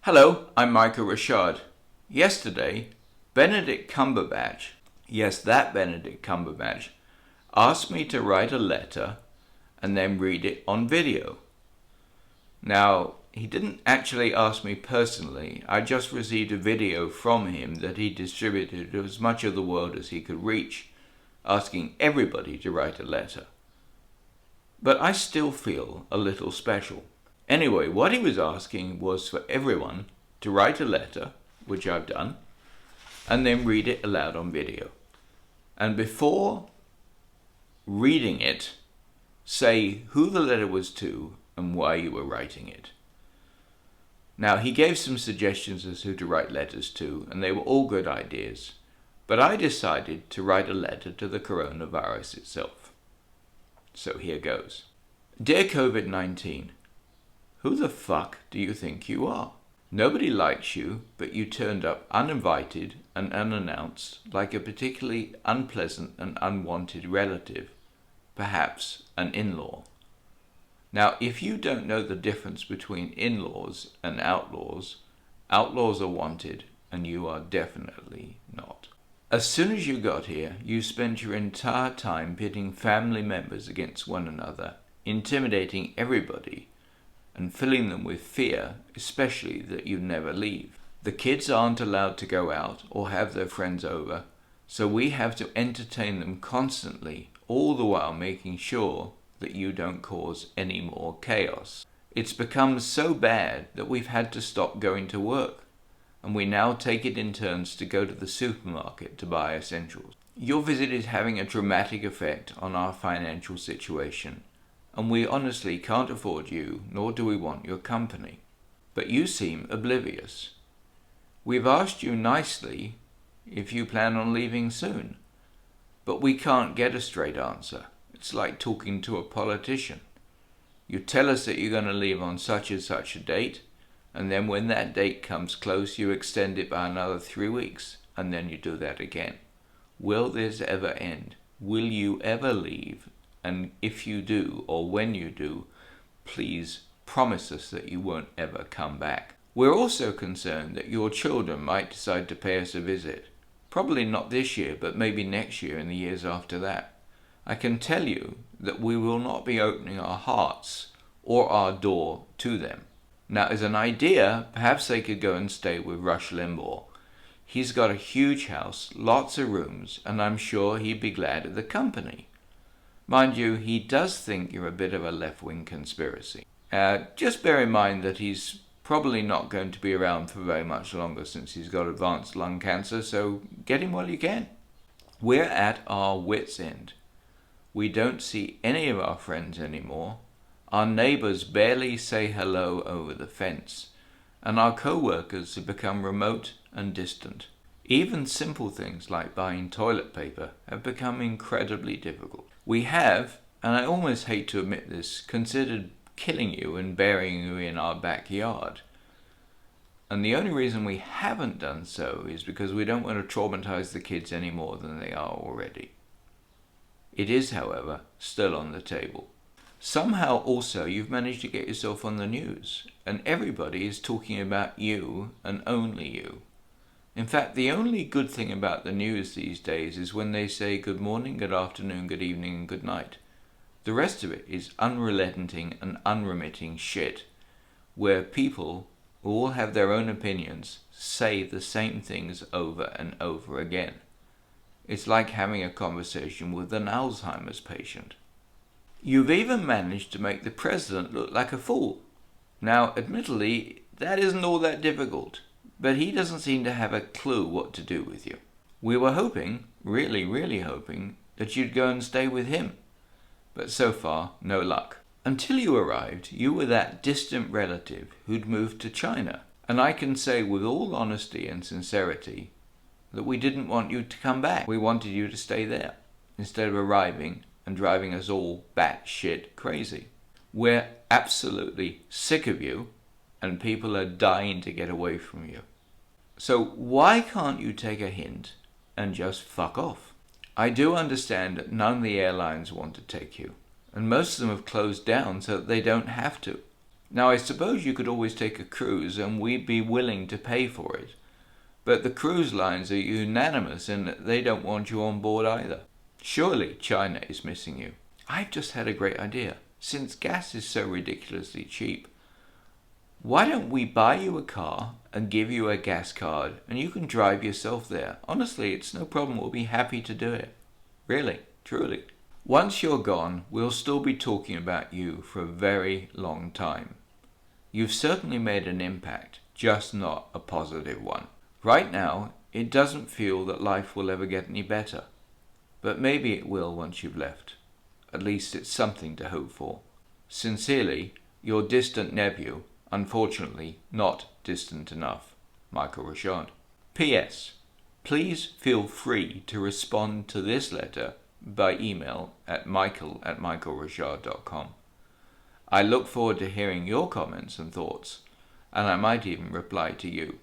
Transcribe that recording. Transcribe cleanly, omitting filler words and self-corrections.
Hello, I'm Michael Rashad. Yesterday, Benedict Cumberbatch, yes, that Benedict Cumberbatch, asked me to write a letter and then read it on video. Now, he didn't actually ask me personally. I just received a video from him that he distributed to as much of the world as he could reach, asking everybody to write a letter. But I still feel a little special. Anyway, what he was asking was for everyone to write a letter, which I've done, and then read it aloud on video. And before reading it, say who the letter was to and why you were writing it. Now, he gave some suggestions as who to write letters to, and they were all good ideas. But I decided to write a letter to the coronavirus itself. So here goes. Dear COVID-19, who the fuck do you think you are? Nobody likes you, but you turned up uninvited and unannounced like a particularly unpleasant and unwanted relative, perhaps an in-law. Now, if you don't know the difference between in-laws and outlaws, outlaws are wanted and you are definitely not. As soon as you got here, you spent your entire time pitting family members against one another, intimidating everybody, and filling them with fear, especially that you never leave. The kids aren't allowed to go out or have their friends over, so we have to entertain them constantly, all the while making sure that you don't cause any more chaos. It's become so bad that we've had to stop going to work, and we now take it in turns to go to the supermarket to buy essentials. Your visit is having a dramatic effect on our financial situation, and we honestly can't afford you, nor do we want your company. But you seem oblivious. We've asked you nicely if you plan on leaving soon, but we can't get a straight answer. It's like talking to a politician. You tell us that you're going to leave on such and such a date, and then when that date comes close, you extend it by another 3 weeks, and then you do that again. Will this ever end? Will you ever leave? And if you do, or when you do, please promise us that you won't ever come back. We're also concerned that your children might decide to pay us a visit. Probably not this year, but maybe next year and the years after that. I can tell you that we will not be opening our hearts or our door to them. Now, as an idea, perhaps they could go and stay with Rush Limbaugh. He's got a huge house, lots of rooms, and I'm sure he'd be glad of the company. Mind you, he does think you're a bit of a left-wing conspiracy. Just bear in mind that he's probably not going to be around for very much longer since he's got advanced lung cancer, so get him while you can. We're at our wits' end. We don't see any of our friends anymore. Our neighbors barely say hello over the fence, and our co-workers have become remote and distant. Even simple things like buying toilet paper have become incredibly difficult. We have, and I almost hate to admit this, considered killing you and burying you in our backyard. And the only reason we haven't done so is because we don't want to traumatize the kids any more than they are already. It is, however, still on the table. Somehow also you've managed to get yourself on the news, and everybody is talking about you and only you. In fact, the only good thing about the news these days is when they say good morning, good afternoon, good evening, and good night. The rest of it is unrelenting and unremitting shit, where people who all have their own opinions say the same things over and over again. It's like having a conversation with an Alzheimer's patient. You've even managed to make the president look like a fool. Now, admittedly, that isn't all that difficult, but he doesn't seem to have a clue what to do with you. We were hoping, really hoping, that you'd go and stay with him. But so far, no luck. Until you arrived, you were that distant relative who'd moved to China. And I can say with all honesty and sincerity that we didn't want you to come back. We wanted you to stay there, instead of arriving and driving us all batshit crazy. We're absolutely sick of you, and people are dying to get away from you. So why can't you take a hint and just fuck off? I do understand that none of the airlines want to take you, and most of them have closed down so that they don't have to. Now, I suppose you could always take a cruise and we'd be willing to pay for it. But the cruise lines are unanimous in that they don't want you on board either. Surely China is missing you. I've just had a great idea. Since gas is so ridiculously cheap, why don't we buy you a car and give you a gas card and you can drive yourself there? Honestly, it's no problem. We'll be happy to do it. Really, truly. Once you're gone, we'll still be talking about you for a very long time. You've certainly made an impact, just not a positive one. Right now, it doesn't feel that life will ever get any better. But maybe it will once you've left. At least it's something to hope for. Sincerely, your distant nephew, unfortunately not distant enough, Michael Rashad. P.S. Please feel free to respond to this letter by email at michael@michaelrashad.com. I look forward to hearing your comments and thoughts, and I might even reply to you.